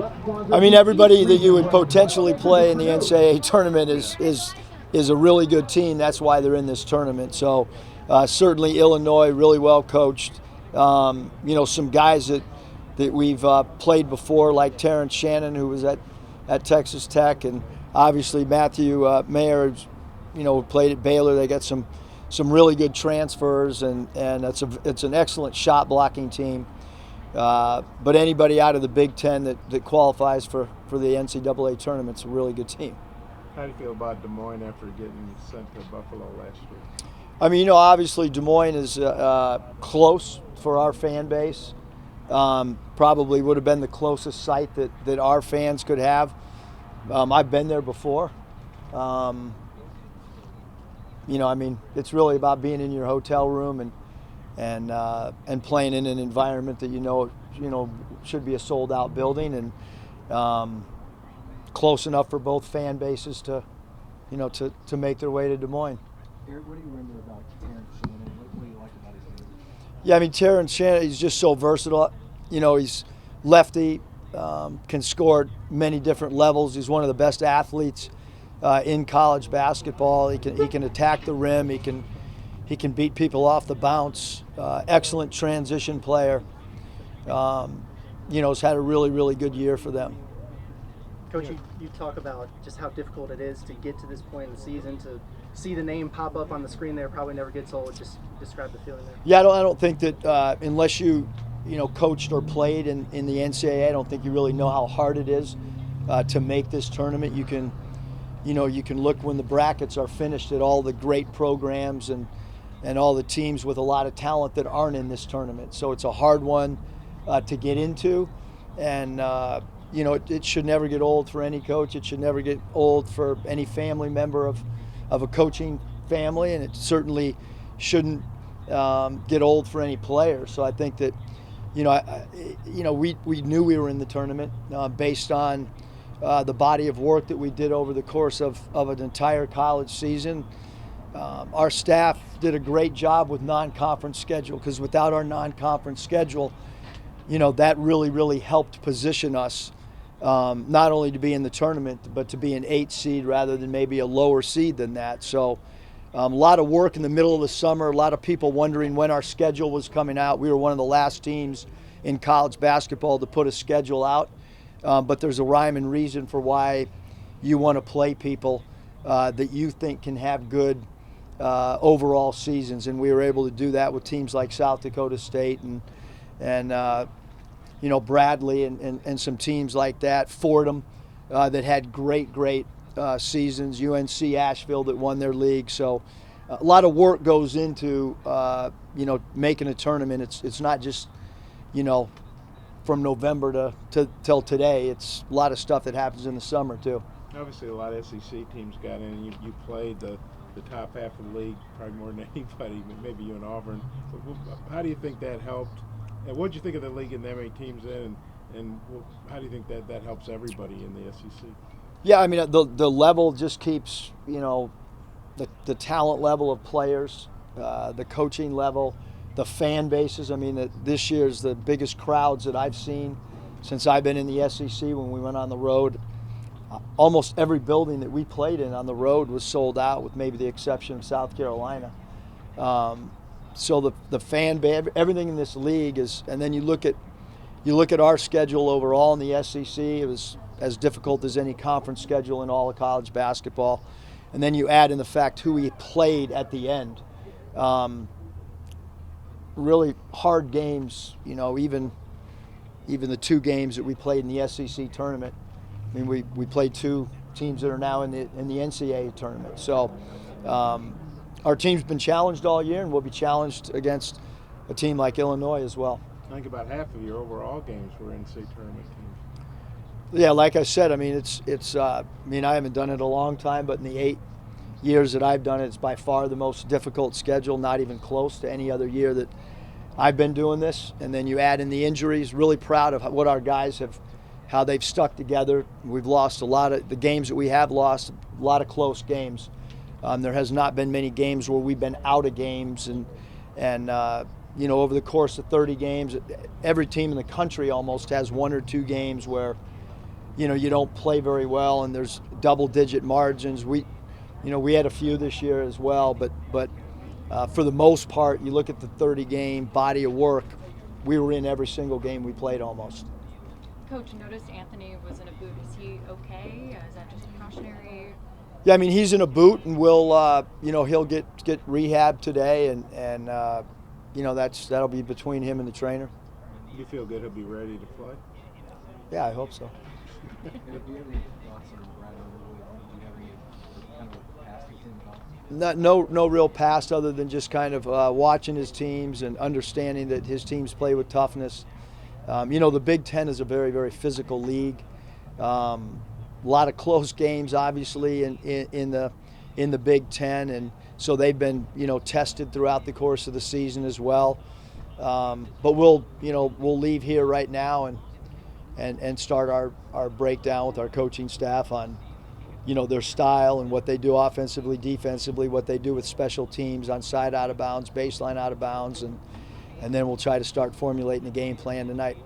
I mean, everybody that you would potentially play in the NCAA tournament is a really good team. That's why they're in this tournament. So certainly Illinois, really well coached. Some guys that we've played before, like Terrence Shannon, who was at Texas Tech, and obviously Matthew Mayer, who played at Baylor. They got some really good transfers, and it's an excellent shot blocking team. But anybody out of the Big Ten that qualifies for the NCAA tournament's a really good team. How do you feel about Des Moines after getting sent to Buffalo last year? I mean, obviously Des Moines is close for our fan base. Probably would have been the closest site that our fans could have. I've been there before. I mean, it's really about being in your hotel room and playing in an environment that should be a sold out building, and close enough for both fan bases to make their way to Des Moines. Eric, what do you remember about Terrence Shannon? What do you like about his game? Yeah, I mean, Terrence Shannon, he's just so versatile. He's lefty, can score at many different levels. He's one of the best athletes in college basketball. He can attack the rim. He can beat people off the bounce. Excellent transition player. Has had a really, really good year for them. Coach, you talk about just how difficult it is to get to this point in the season, to see the name pop up on the screen there probably never gets old. Just describe the feeling there. Yeah, I don't think that unless you coached or played in the NCAA, I don't think you really know how hard it is to make this tournament. You can look when the brackets are finished at all the great programs and all the teams with a lot of talent that aren't in this tournament. So it's a hard one to get into, and it should never get old for any coach. It should never get old for any family member of a coaching family, and it certainly shouldn't get old for any player. So I think that we knew we were in the tournament based on the body of work that we did over the course of an entire college season. Our staff did a great job with non-conference schedule, because without our non-conference schedule, that really, really helped position us not only to be in the tournament, but to be an 8 seed rather than maybe a lower seed than that. So a lot of work in the middle of the summer, a lot of people wondering when our schedule was coming out. We were one of the last teams in college basketball to put a schedule out. But there's a rhyme and reason for why you want to play people that you think can have good overall seasons, and we were able to do that with teams like South Dakota State and Bradley and some teams like that, Fordham that had great seasons, UNC Asheville that won their league. So a lot of work goes into making a tournament. It's not just from November till today. It's a lot of stuff that happens in the summer too. Obviously, a lot of SEC teams got in. You played the top half of the league probably more than anybody, maybe you and Auburn. How do you think that helped? And what did you think of the league and that many teams in? And how do you think that helps everybody in the SEC? Yeah, I mean, the level just keeps, the talent level of players, the coaching level, the fan bases. I mean, this year's the biggest crowds that I've seen since I've been in the SEC when we went on the road. Almost every building that we played in on the road was sold out, with maybe the exception of South Carolina. So the fan base, everything in this league is, and then you look at our schedule overall in the SEC. It was as difficult as any conference schedule in all of college basketball, and then you add in the fact who we played at the end. Really hard games, even the 2 games that we played in the SEC tournament. I mean, we played 2 teams that are now in the NCAA tournament. So our team's been challenged all year, and we'll be challenged against a team like Illinois as well. I think about half of your overall games were NCAA tournament teams. Yeah, like I said, I mean, it's I haven't done it a long time, but in the 8 years that I've done it, it's by far the most difficult schedule, not even close to any other year that I've been doing this. And then you add in the injuries. Really proud of what our guys have, how they've stuck together. We've lost a lot of the games that we have lost, a lot of close games. There has not been many games where we've been out of games, and over the course of 30 games, every team in the country almost has 1 or 2 games where you don't play very well and there's double-digit margins. We had a few this year as well, but for the most part, you look at the 30-game body of work, we were in every single game we played almost. Coach, noticed Anthony was in a boot. Is he okay? Is that just precautionary? Yeah, I mean, he's in a boot, and he'll get rehab today, and that'll be between him and the trainer. You feel good he'll be ready to play? Yeah, I hope so. Do you have any thoughts on Brad Underwood? Do you have any kind of past with him thoughts? No real past other than just kind of watching his teams and understanding that his teams play with toughness. The Big Ten is a very, very physical league. A lot of close games, obviously, in the Big Ten, and so they've been tested throughout the course of the season as well. But we'll leave here right now and start our breakdown with our coaching staff on their style and what they do offensively, defensively, what they do with special teams, onside out of bounds, baseline out of bounds, and then we'll try to start formulating a game plan tonight.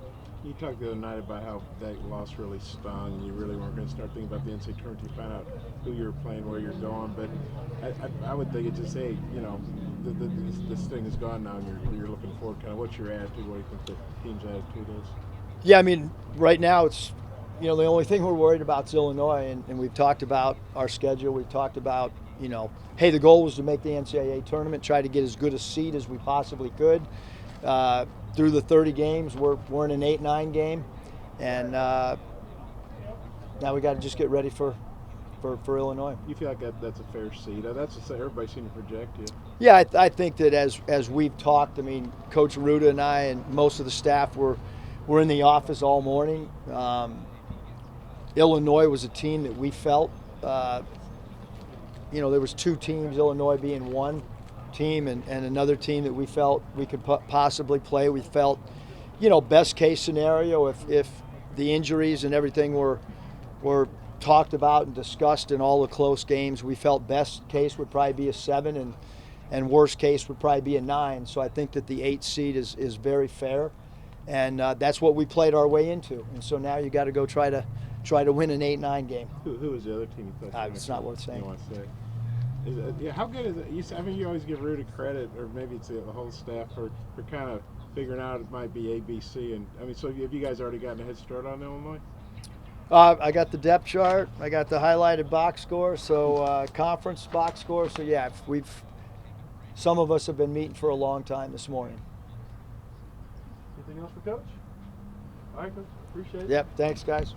You talked the other night about how that loss really stung, and you really weren't going to start thinking about the NCAA tournament. You found out who you were playing, where you're going, but I would think it's just, hey, this thing is gone now, and you're looking forward. Kind of, what's your attitude? What do you think the team's attitude is? Yeah, I mean, right now it's the only thing we're worried about is Illinois, and we've talked about our schedule. We've talked about hey, the goal was to make the NCAA tournament, try to get as good a seed as we possibly could. Through the 30 games, we're in an 8-9 game, and now we got to just get ready for Illinois. You feel like that's a fair seed? That's what everybody seemed to project you. Yeah, I think that as we've talked, I mean, Coach Ruda and I and most of the staff were in the office all morning. Illinois was a team that we felt, there was two teams, Illinois being one team and another team that we felt we could possibly play. We felt, best case scenario if the injuries and everything were talked about and discussed in all the close games, we felt best case would probably be a 7 and worst case would probably be a 9. So I think that the 8 seed is very fair, and that's what we played our way into. And so now you got to go try to win an 8-9 game. Who was the other team you played? It's not worth saying. You want to say? How good is it? You always give Ruda credit, or maybe it's the whole staff for kind of figuring out it might be ABC. And I mean, so have you guys already gotten a head start on Illinois? I got the depth chart. I got the highlighted box score. So conference box score. So yeah, some of us have been meeting for a long time this morning. Anything else for Coach? All right, Coach. Appreciate it. Yep. Thanks, guys.